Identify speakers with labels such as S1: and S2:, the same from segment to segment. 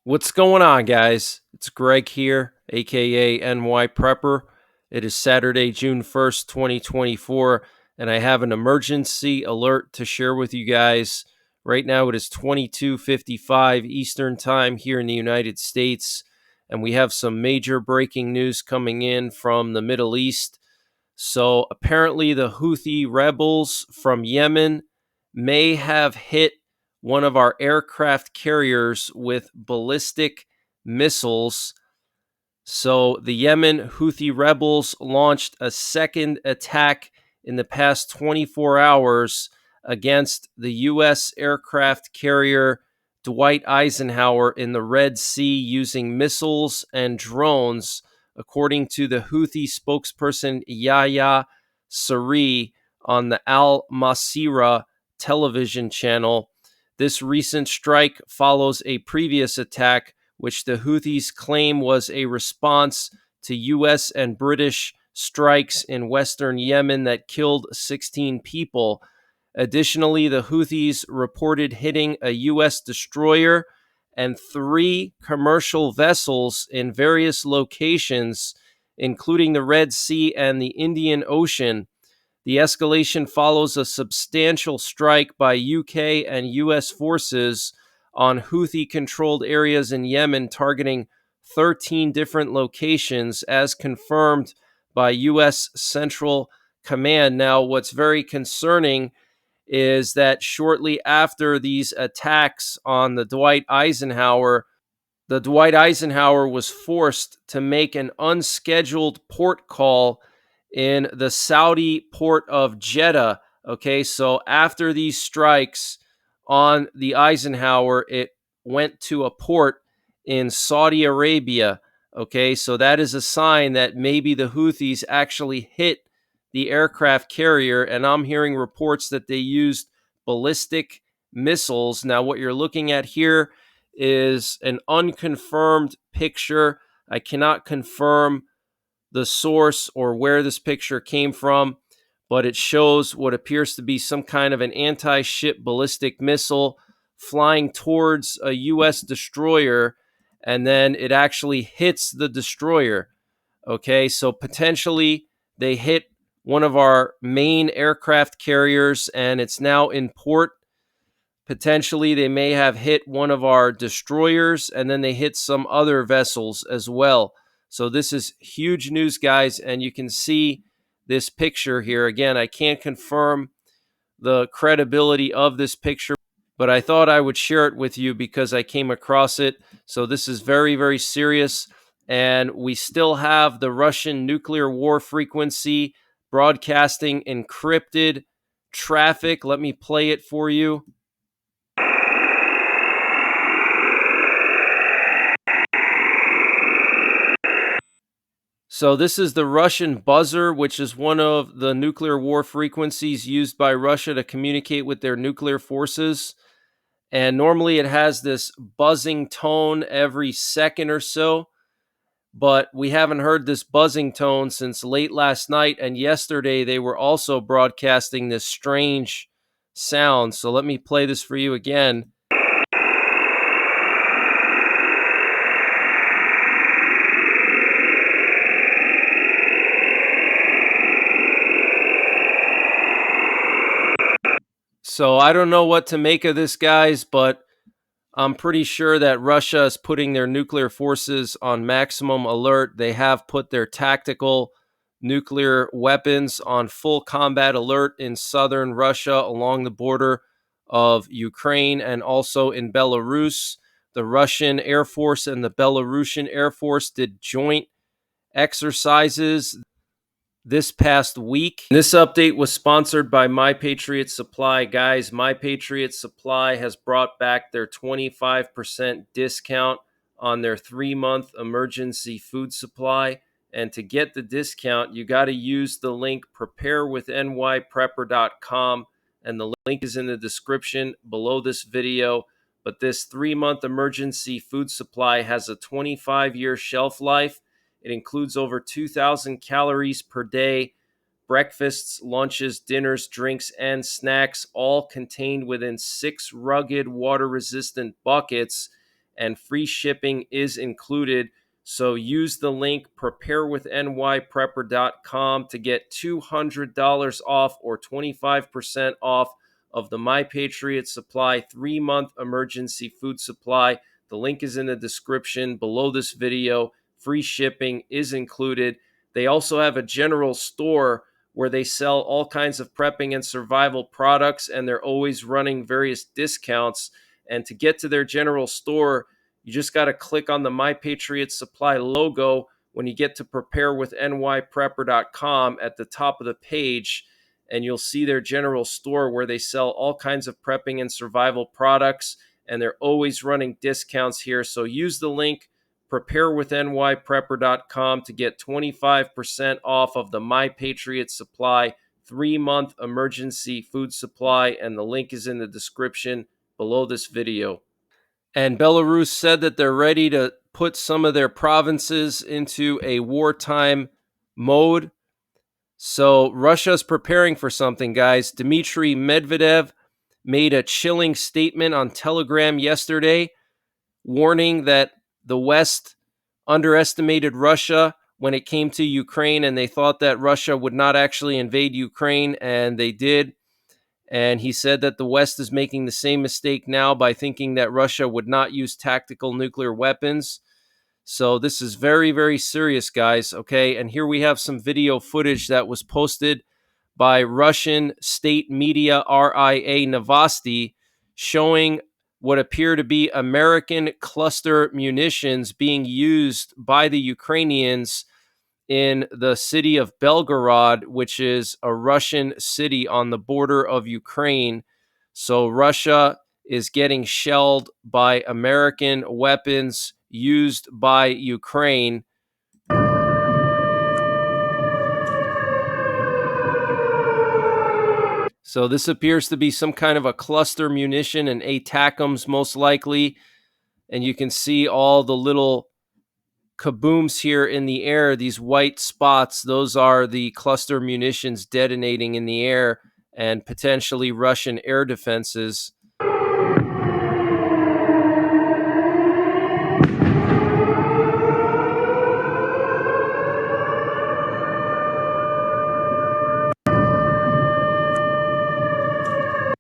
S1: What's going on, guys? It's Greg here, aka NYPrepper. It is Saturday, June 1st, 2024, and I have an emergency alert to share with you guys. Right now, it is 22:55 Eastern Time here in the United States, and we have some major breaking news coming in from the Middle East. So, apparently, the Houthi rebels from Yemen may have hit one of our aircraft carriers with ballistic missiles. So the Yemen Houthi rebels launched a second attack in the past 24 hours against the U.S. aircraft carrier Dwight Eisenhower in the Red Sea using missiles and drones, according to the Houthi spokesperson Yahya Saree on the Al Masirah television channel. This recent strike follows a previous attack, which the Houthis claim was a response to U.S. and British strikes in western Yemen that killed 16 people. Additionally, the Houthis reported hitting a U.S. destroyer and 3 commercial vessels in various locations, including the Red Sea and the Indian Ocean. The escalation follows a substantial strike by UK and US forces on Houthi-controlled areas in Yemen, targeting 13 different locations, as confirmed by US Central Command. Now, what's very concerning is that shortly after these attacks on the Dwight Eisenhower was forced to make an unscheduled port call in the Saudi port of Jeddah. Okay, so after these strikes on the Eisenhower, it went to a port in Saudi Arabia. Okay, so that is a sign that maybe the Houthis actually hit the aircraft carrier, and I'm hearing reports that they used ballistic missiles. Now, what you're looking at here is an unconfirmed picture. I cannot confirm the source or where this picture came from, but it shows what appears to be some kind of an anti-ship ballistic missile flying towards a U.S. destroyer, and then it actually hits the destroyer. Okay, so potentially they hit one of our main aircraft carriers, and it's now in port. Potentially, they may have hit one of our destroyers, and then they hit some other vessels as well. So this is huge news, guys, and you can see this picture here. Again, I can't confirm the credibility of this picture, but I thought I would share it with you because I came across it. So this is very, very serious, and we still have the Russian nuclear war frequency broadcasting encrypted traffic. Let me play it for you. So this is the Russian buzzer, which is one of the nuclear war frequencies used by Russia to communicate with their nuclear forces. And normally it has this buzzing tone every second or so, but we haven't heard this buzzing tone since late last night. And yesterday they were also broadcasting this strange sound. So let me play this for you again. So I don't know what to make of this, guys, but I'm pretty sure that Russia is putting their nuclear forces on maximum alert. They have put their tactical nuclear weapons on full combat alert in southern Russia along the border of Ukraine and also in Belarus. The Russian Air Force and the Belarusian Air Force did joint exercises this past week. This update was sponsored by My Patriot Supply. Guys, My Patriot Supply has brought back their 25% discount on their 3-month emergency food supply. And to get the discount, you got to use the link preparewithnyprepper.com. And the link is in the description below this video. But this 3-month emergency food supply has a 25-year shelf life. It includes over 2,000 calories per day, breakfasts, lunches, dinners, drinks, and snacks, all contained within 6 rugged water-resistant buckets. and free shipping is included. So use the link preparewithnyprepper.com to get $200 off or 25% off of the My Patriot Supply 3-month emergency food supply. The link is in the description below this video. Free shipping is included. They also have a general store where they sell all kinds of prepping and survival products, and they're always running various discounts. And to get to their general store, you just got to click on the My Patriot Supply logo when you get to preparewithnyprepper.com at the top of the page, and you'll see their general store where they sell all kinds of prepping and survival products, and they're always running discounts here. So use the link preparewithnyprepper.com to get 25% off of the My Patriot Supply 3-month emergency food supply, and the link is in the description below this video. And Belarus said that they're ready to put some of their provinces into a wartime mode. So Russia's preparing for something, guys. Dmitry Medvedev made a chilling statement on Telegram yesterday, warning that the West underestimated Russia when it came to Ukraine, and they thought that Russia would not actually invade Ukraine, and they did. And he said that the West is making the same mistake now by thinking that Russia would not use tactical nuclear weapons. So this is very, very serious, guys. Okay. And here we have some video footage that was posted by Russian state media RIA Novosti showing what appear to be American cluster munitions being used by the Ukrainians in the city of Belgorod, which is a Russian city on the border of Ukraine. So Russia is getting shelled by American weapons used by Ukraine. So this appears to be some kind of a cluster munition, and ATACMS most likely. And you can see all the little kabooms here in the air, these white spots. Those are the cluster munitions detonating in the air and potentially Russian air defenses.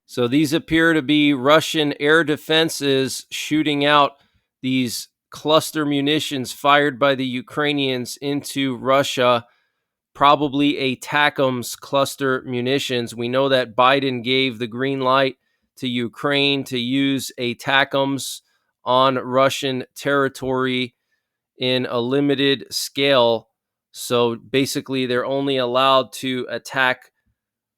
S1: So these appear to be Russian air defenses shooting out these cluster munitions fired by the Ukrainians into Russia, probably ATACMS cluster munitions. We know that Biden gave the green light to Ukraine to use ATACMS on Russian territory in a limited scale. So basically, they're only allowed to attack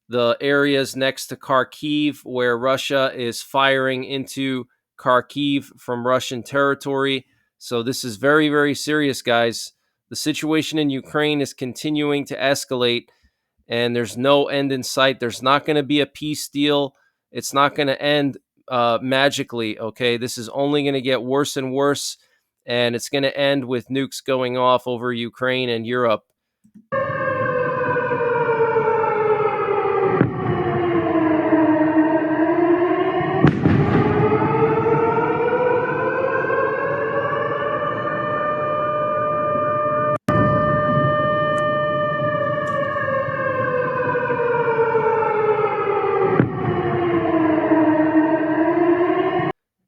S1: the areas next to Kharkiv where Russia is firing into Kharkiv from Russian territory. So this is very, very serious, guys. The situation in Ukraine is continuing to escalate, and there's no end in sight. There's not going to be a peace deal. It's not going to end magically, okay? This is only going to get worse and worse, and it's going to end with nukes going off over Ukraine and Europe.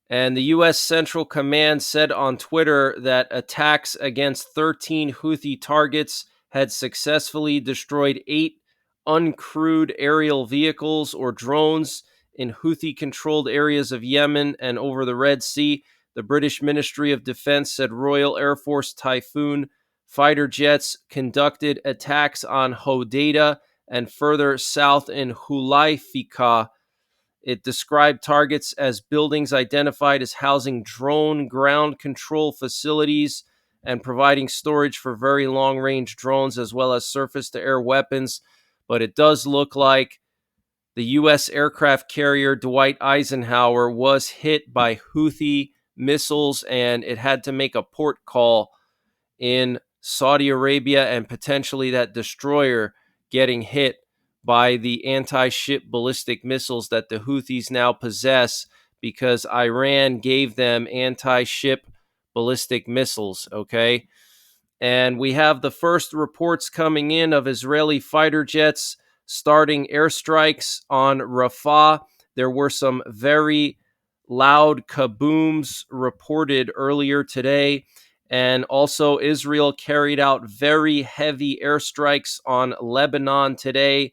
S1: And the U.S. Central Command said on Twitter that attacks against 13 Houthi targets had successfully destroyed 8 uncrewed aerial vehicles or drones in Houthi-controlled areas of Yemen and over the Red Sea. The British Ministry of Defense said Royal Air Force Typhoon fighter jets conducted attacks on Hodeidah and further south in Hulayfiqah. It described targets as buildings identified as housing drone ground control facilities and providing storage for very long-range drones as well as surface-to-air weapons. But it does look like the U.S. aircraft carrier Dwight Eisenhower was hit by Houthi missiles, and it had to make a port call in Saudi Arabia, and potentially that destroyer getting hit by the anti-ship ballistic missiles that the Houthis now possess because Iran gave them anti-ship ballistic missiles, okay? And we have the first reports coming in of Israeli fighter jets starting airstrikes on Rafah. There were some very loud kabooms reported earlier today. And also, Israel carried out very heavy airstrikes on Lebanon today.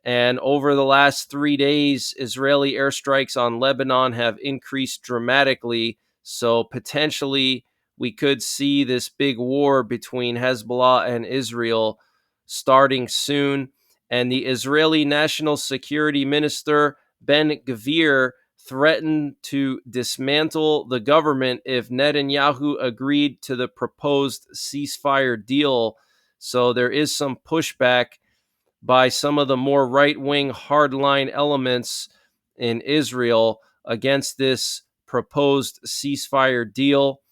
S1: And over the last 3 days, Israeli airstrikes on Lebanon have increased dramatically. So potentially, we could see this big war between Hezbollah and Israel starting soon. And the Israeli National Security Minister, Ben Gvir, threatened to dismantle the government if Netanyahu agreed to the proposed ceasefire deal. So there is some pushback by some of the more right-wing hardline elements in Israel against this proposed ceasefire deal.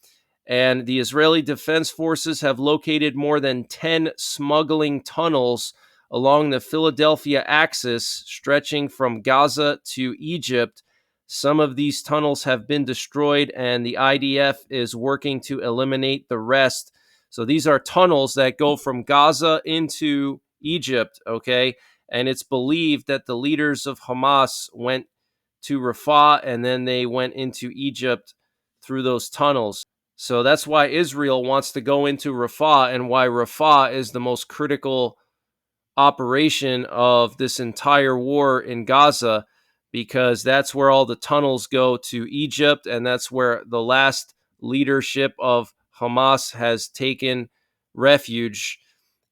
S1: And the Israeli Defense Forces have located more than 10 smuggling tunnels along the Philadelphia axis, stretching from Gaza to Egypt. Some of these tunnels have been destroyed, and the IDF is working to eliminate the rest. So these are tunnels that go from Gaza into Egypt, okay? And it's believed that the leaders of Hamas went to Rafah and then they went into Egypt through those tunnels. So that's why Israel wants to go into Rafah, and why Rafah is the most critical operation of this entire war in Gaza, because that's where all the tunnels go to Egypt, and that's where the last leadership of Hamas has taken refuge.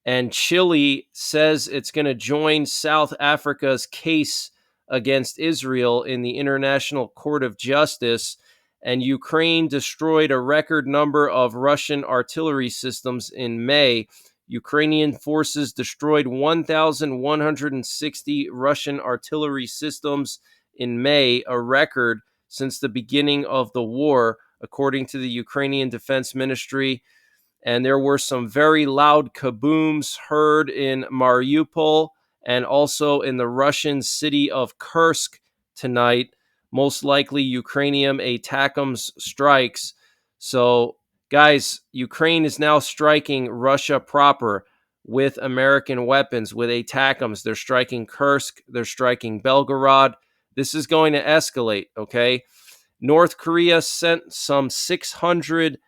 S1: And Chile says it's going to join South Africa's case against Israel in the International Court of Justice. And Ukraine destroyed a record number of Russian artillery systems in May. Ukrainian forces destroyed 1,160 Russian artillery systems in May, a record since the beginning of the war, according to the Ukrainian Defense Ministry. And there were some very loud kabooms heard in Mariupol and also in the Russian city of Kursk tonight, most likely Ukrainian ATACMS strikes. So, guys, Ukraine is now striking Russia proper with American weapons, with ATACMS. They're striking Kursk, they're striking Belgorod. This is going to escalate, okay? North Korea sent some 600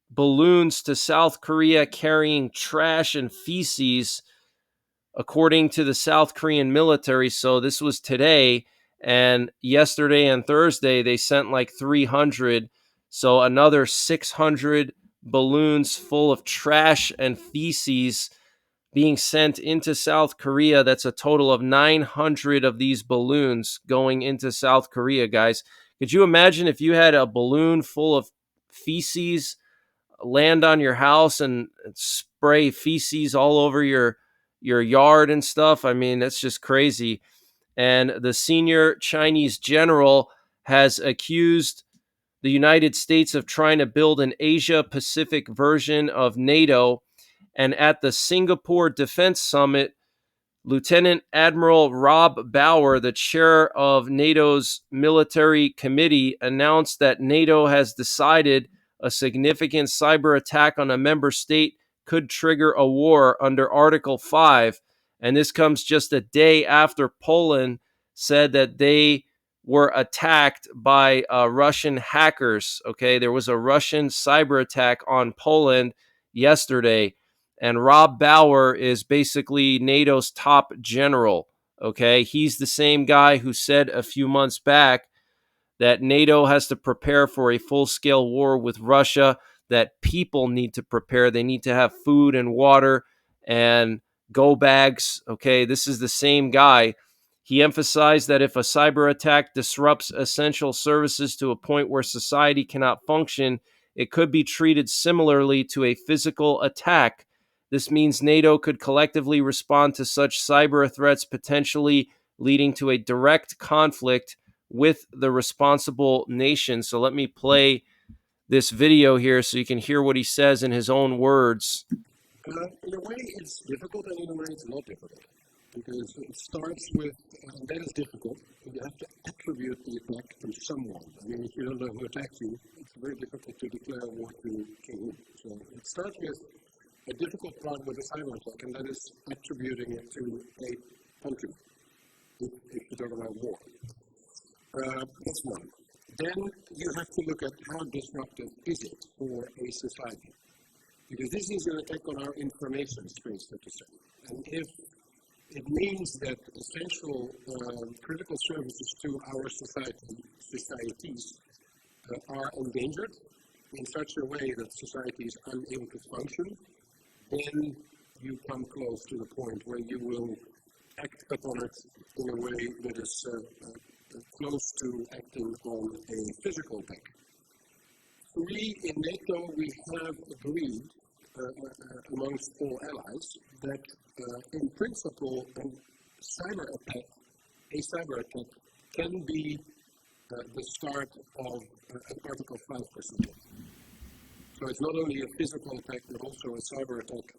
S1: balloons to South Korea carrying trash and feces, according to the South Korean military. So this was today, and yesterday and Thursday they sent like 300. So another 600 balloons full of trash and feces being sent into South Korea. That's a total of 900 of these balloons going into South Korea, guys. Could you imagine if you had a balloon full of feces land on your house and spray feces all over your yard and stuff? I mean, that's just crazy. And the senior Chinese general has accused the United States of trying to build an Asia Pacific version of NATO. And at the Singapore Defense Summit, Lieutenant Admiral Rob Bauer, the chair of NATO's military committee, announced that NATO has decided a significant cyber attack on a member state could trigger a war under Article 5. And this comes just a day after Poland said that they were attacked by Russian hackers. Okay, there was a Russian cyber attack on Poland yesterday. And Rob Bauer is basically NATO's top general. Okay, he's the same guy who said a few months back that NATO has to prepare for a full-scale war with Russia, that people need to prepare. They need to have food and water and go bags. Okay, this is the same guy. He emphasized that if a cyber attack disrupts essential services to a point where society cannot function, it could be treated similarly to a physical attack. This means NATO could collectively respond to such cyber threats, potentially leading to a direct conflict with the responsible nation. So let me play this video here so you can hear what he says in his own words.
S2: In a way, it's difficult, and in a way, it's not difficult. because it starts with, and that is difficult, you have to attribute the attack to someone. I mean, if you don't know who attacked you, it's very difficult to declare war to whom. So it starts with a difficult part with a cyber attack, and that is attributing it to a country, if you talk about war. That's one. Then you have to look at how disruptive is it for a society. Because this is an attack on our information space, so to say. And if it means that essential critical services to our societies are endangered in such a way that society is unable to function, then you come close to the point where you will act upon it in a way that is close to acting on a physical attack. We in NATO, we have agreed amongst all allies that in principle a cyber attack can be the start of an Article 5 procedure. So it's not only a physical attack, but also a cyber attack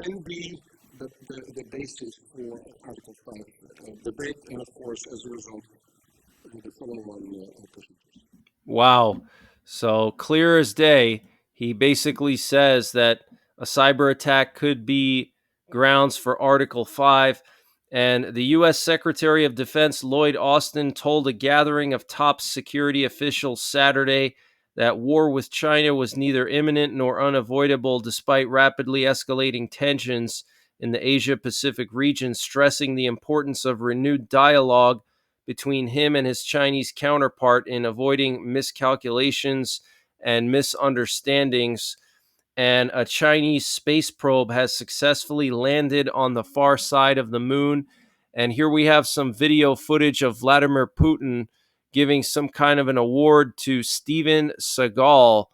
S2: can be the basis for Article 5 debate, and of course, as a result, the follow-on procedures.
S1: Wow. So clear as day, he basically says that a cyber attack could be grounds for Article 5. And the U.S. Secretary of Defense Lloyd Austin told a gathering of top security officials Saturday that war with China was neither imminent nor unavoidable despite rapidly escalating tensions in the Asia-Pacific region, stressing the importance of renewed dialogue between him and his Chinese counterpart in avoiding miscalculations and misunderstandings. And a Chinese space probe has successfully landed on the far side of the moon. And here we have some video footage of Vladimir Putin giving some kind of an award to Steven Seagal.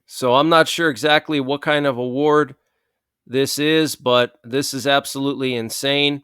S1: So I'm not sure exactly what kind of award this is, but this is absolutely insane.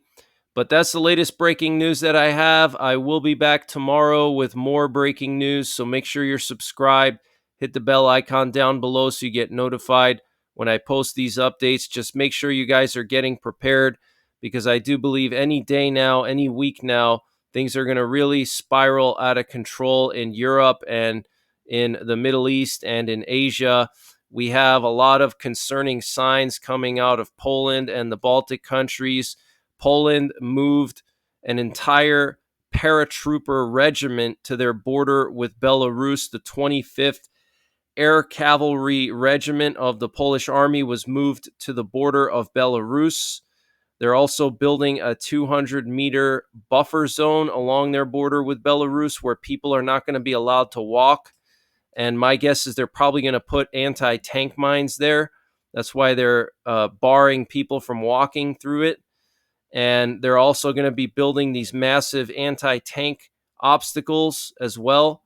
S1: But that's the latest breaking news that I have. I will be back tomorrow with more breaking news, so make sure you're subscribed. Hit the bell icon down below so you get notified when I post these updates. Just make sure you guys are getting prepared, because I do believe any day now, any week now, things are going to really spiral out of control in Europe and in the Middle East and in Asia. We have a lot of concerning signs coming out of Poland and the Baltic countries. Poland moved an entire paratrooper regiment to their border with Belarus. The 25th Air Cavalry Regiment of the Polish Army was moved to the border of Belarus. They're also building a 200-meter buffer zone along their border with Belarus where people are not going to be allowed to walk. And my guess is they're probably going to put anti-tank mines there. That's why they're barring people from walking through it. And they're also going to be building these massive anti-tank obstacles as well.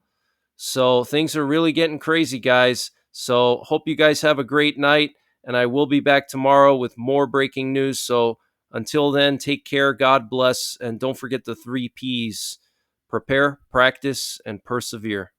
S1: So things are really getting crazy, guys. So hope you guys have a great night. And I will be back tomorrow with more breaking news. So until then, take care. God bless. And don't forget the 3 Ps: prepare, practice, and persevere.